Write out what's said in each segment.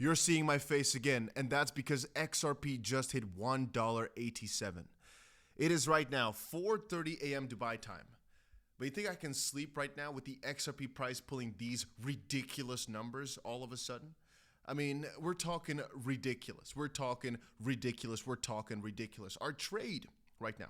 You're seeing my face again, and that's because XRP just hit $1.87. It is right now 4:30 a.m. Dubai time. But you think I can sleep right now with the XRP price pulling these ridiculous numbers all of a sudden? I mean, we're talking ridiculous. We're talking ridiculous. We're talking ridiculous. Our trade right now,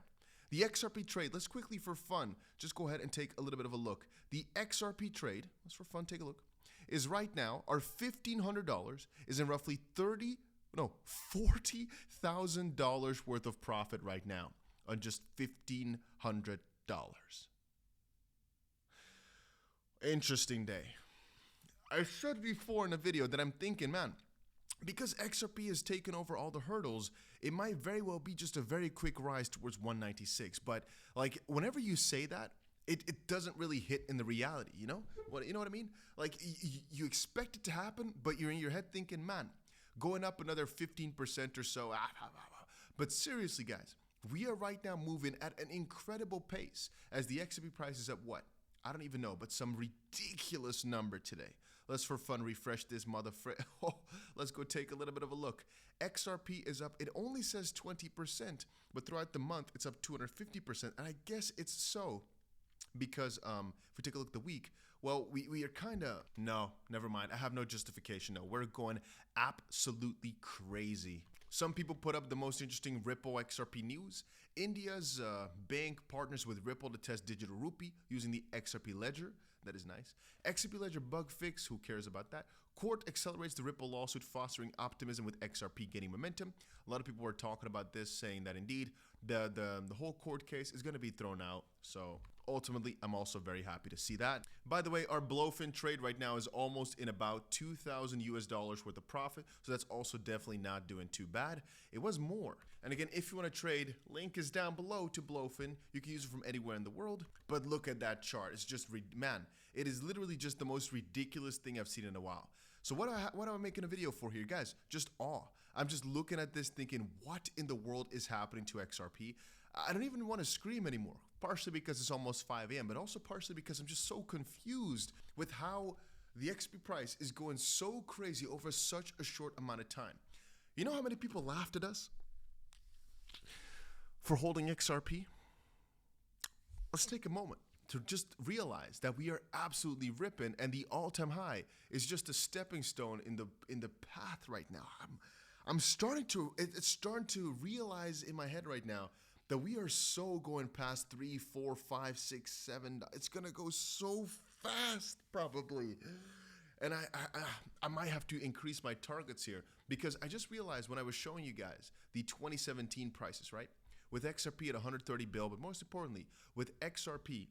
the XRP trade, let's quickly for fun, just go ahead and take a little bit of a look. The XRP trade, let's for fun take a look, is right now, our $1,500 is in roughly $40,000 worth of profit right now on just $1,500. Interesting day. I said before in a video that I'm thinking, man, because XRP has taken over all the hurdles, it might very well be just a very quick rise towards 196. But like whenever you say that, it doesn't really hit in the reality, you know? You know what I mean? Like you expect it to happen, but you're in your head thinking, man, going up another 15% or so. But seriously, guys, we are right now moving at an incredible pace as the XRP price is at what? I don't even know, but some ridiculous number today. Let's for fun refresh this let's go take a little bit of a look. XRP is up. It only says 20%, but throughout the month, it's up 250%. And I guess it's so because if we take a look at the week, well, we are kind of, no, never mind. I have no justification. No, we're going absolutely crazy. Some people put up the most interesting Ripple XRP news. India's bank partners with Ripple to test digital rupee using the XRP ledger. That is nice. XRP ledger bug fix. Who cares about that? Court accelerates the Ripple lawsuit, fostering optimism with XRP gaining momentum. A lot of people were talking about this, saying that indeed the whole court case is going to be thrown out. So ultimately, I'm also very happy to see that. By the way, our Blowfin trade right now is almost in about $2,000 worth of profit. So that's also definitely not doing too bad. It was more. And again, if you want to trade, link is down below to Blowfin. You can use it from anywhere in the world. But look at that chart. It's just, man, it is literally just the most ridiculous thing I've seen in a while. So what am I making a video for here, guys? Just awe. I'm just looking at this thinking, what in the world is happening to XRP? I don't even want to scream anymore, partially because it's almost 5 a.m., but also partially because I'm just so confused with how the XRP price is going so crazy over such a short amount of time. You know how many people laughed at us for holding XRP? Let's take a moment to just realize that we are absolutely ripping, and the all-time high is just a stepping stone in the path right now. It's starting to realize in my head right now that we are so going past 3, 4, 5, 6, 7. It's gonna go so fast, probably. And I might have to increase my targets here, because I just realized when I was showing you guys the 2017 prices, right? With XRP at 130 bill, but most importantly, with XRP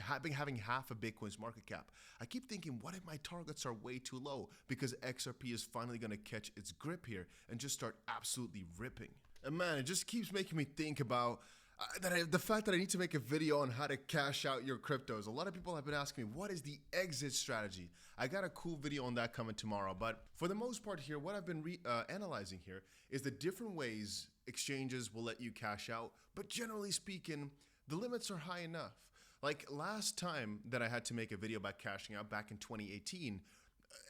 having half of Bitcoin's market cap, I keep thinking, what if my targets are way too low? Because XRP is finally going to catch its grip here and just start absolutely ripping. And man, it just keeps making me think about the fact that I need to make a video on how to cash out your cryptos. A lot of people have been asking me, what is the exit strategy? I got a cool video on that coming tomorrow. But for the most part here, what I've been analyzing here is the different ways exchanges will let you cash out. But generally speaking, the limits are high enough. Like last time that I had to make a video about cashing out back in 2018,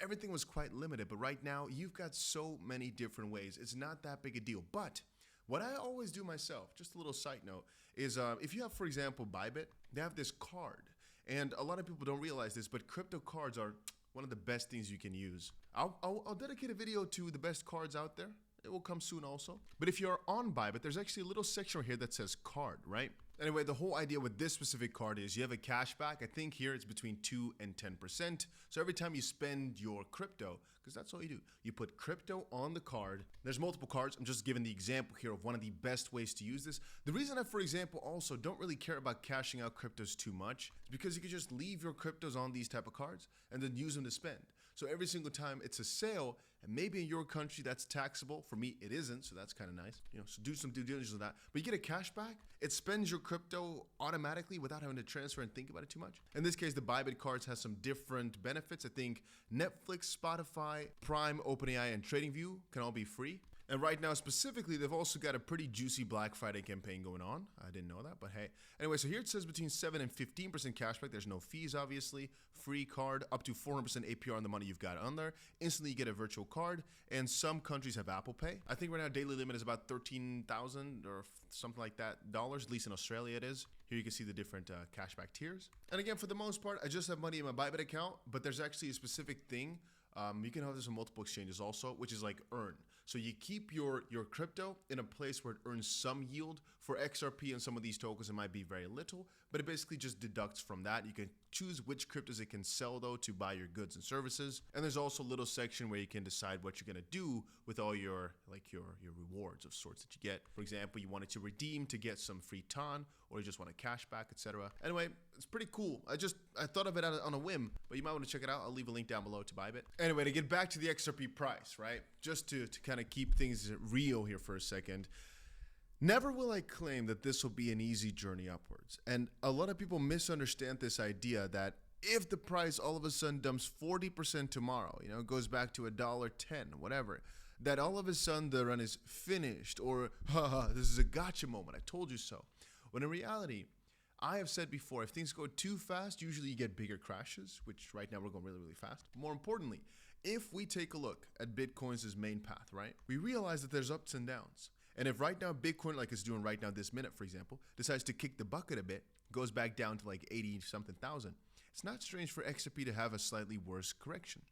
everything was quite limited. But right now, you've got so many different ways. It's not that big a deal. But what I always do myself, just a little side note, is if you have, for example, Bybit, they have this card. And a lot of people don't realize this, but crypto cards are one of the best things you can use. I'll dedicate a video to the best cards out there. It will come soon also. But if you're on Bybit, there's actually a little section right here that says card, right? Anyway, the whole idea with this specific card is you have a cashback. I think here it's between 2 and 10%. So every time you spend your crypto, because that's all you do, you put crypto on the card. There's multiple cards. I'm just giving the example here of one of the best ways to use this. The reason I, for example, also don't really care about cashing out cryptos too much is because you can just leave your cryptos on these type of cards and then use them to spend. So every single time it's a sale, and maybe in your country that's taxable. For me, it isn't, so that's kind of nice. You know, so do some due diligence on that. But you get a cashback. It spends your crypto automatically without having to transfer and think about it too much. In this case, the Bybit cards has some different benefits. I think Netflix, Spotify, Prime, OpenAI, and TradingView can all be free. And right now specifically, they've also got a pretty juicy Black Friday campaign going on. I didn't know that, but hey. Anyway, so here it says between 7 and 15% cashback. There's no fees, obviously. Free card, up to 400% APR on the money you've got on there. Instantly you get a virtual card, and some countries have Apple Pay. I think right now daily limit is about 13,000 or something like that dollars, at least in Australia it is. Here you can see the different cashback tiers. And again, for the most part, I just have money in my Bybit account, but there's actually a specific thing. You can have this on multiple exchanges also, which is like earn. So you keep your crypto in a place where it earns some yield. For XRP and some of these tokens, it might be very little, but it basically just deducts from that. You can choose which cryptos it can sell though to buy your goods and services. And there's also a little section where you can decide what you're gonna do with all your rewards of sorts that you get. For example, you wanted to redeem to get some free TON, or you just want a cash back, etc. Anyway, it's pretty cool. I thought of it on a whim, but you might want to check it out. I'll leave a link down below to Bybit. Anyway, to get back to the XRP price, right? Just to kind of keep things real here for a second. Never will I claim that this will be an easy journey upwards. And a lot of people misunderstand this idea that if the price all of a sudden dumps 40% tomorrow, it goes back to $1.10, whatever, that all of a sudden the run is finished, or haha, this is a gotcha moment, I told you so. When in reality, I have said before, if things go too fast, usually you get bigger crashes, which right now we're going really, really fast. More importantly, if we take a look at Bitcoin's main path, right, we realize that there's ups and downs. And if right now Bitcoin, like it's doing right now this minute, for example, decides to kick the bucket a bit, goes back down to like 80 something thousand, it's not strange for XRP to have a slightly worse correction.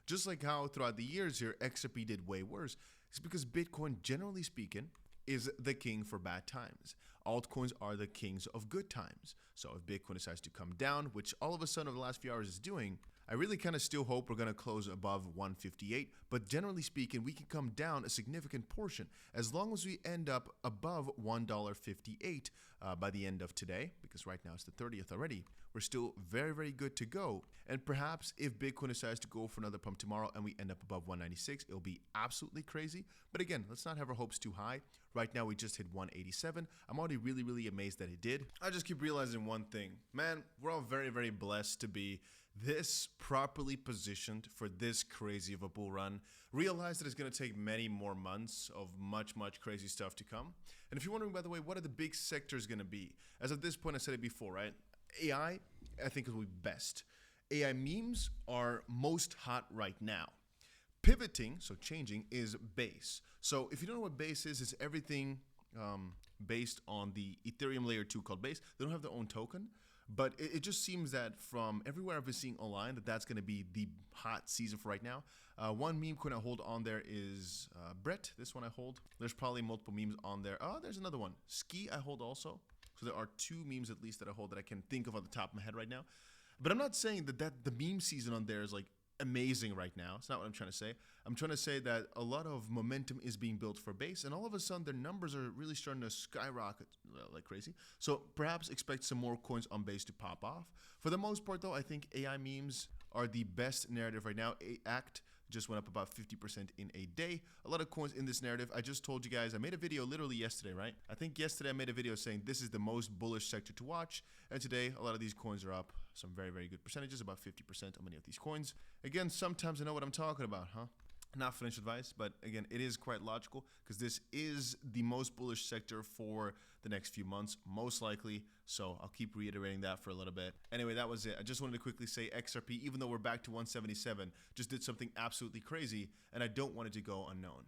Just like how throughout the years here, XRP did way worse. It's because Bitcoin, generally speaking, is the king for bad times. Altcoins are the kings of good times. So if Bitcoin decides to come down, which all of a sudden over the last few hours is doing, I really kind of still hope we're going to close above 158, but generally speaking, we can come down a significant portion as long as we end up above $1.58 by the end of today, because right now it's the 30th already. We're still very, very good to go. And perhaps if Bitcoin decides to go for another pump tomorrow and we end up above 196, it'll be absolutely crazy. But again, let's not have our hopes too high. Right now, we just hit 187. I'm already really, really amazed that it did. I just keep realizing one thing. Man, we're all very, very blessed to be this properly positioned for this crazy of a bull run. Realize that it's going to take many more months of much, much crazy stuff to come. And if you're wondering, by the way, what are the big sectors going to be? As of this point, I said it before, right? AI, I think, will be best. AI memes are most hot right now. Pivoting, so changing, is base. So if you don't know what base is, it's everything based on the Ethereum layer 2 called base. They don't have their own token. But it just seems that from everywhere I've been seeing online that that's going to be the hot season for right now. One meme coin I hold on there is Brett. This one I hold. There's probably multiple memes on there. Oh, there's another one. Ski I hold also. So there are 2 memes at least that I hold that I can think of on the top of my head right now. But I'm not saying that the meme season on there is like amazing right now. It's not what I'm trying to say. I'm trying to say that a lot of momentum is being built for base, and all of a sudden their numbers are really starting to skyrocket like crazy. So perhaps expect some more coins on base to pop off. For the most part though, I think AI memes are the best narrative right now. ACT just went up about 50% in a day. A lot of coins in this narrative. I just told you guys, I made a video literally yesterday, right? I think yesterday I made a video saying this is the most bullish sector to watch. And today, a lot of these coins are up some very, very good percentages, about 50% on many of these coins. Again, sometimes I know what I'm talking about, huh? Not financial advice, but again, it is quite logical because this is the most bullish sector for the next few months, most likely. So I'll keep reiterating that for a little bit. Anyway, that was it. I just wanted to quickly say XRP, even though we're back to 177, just did something absolutely crazy, and I don't want it to go unknown.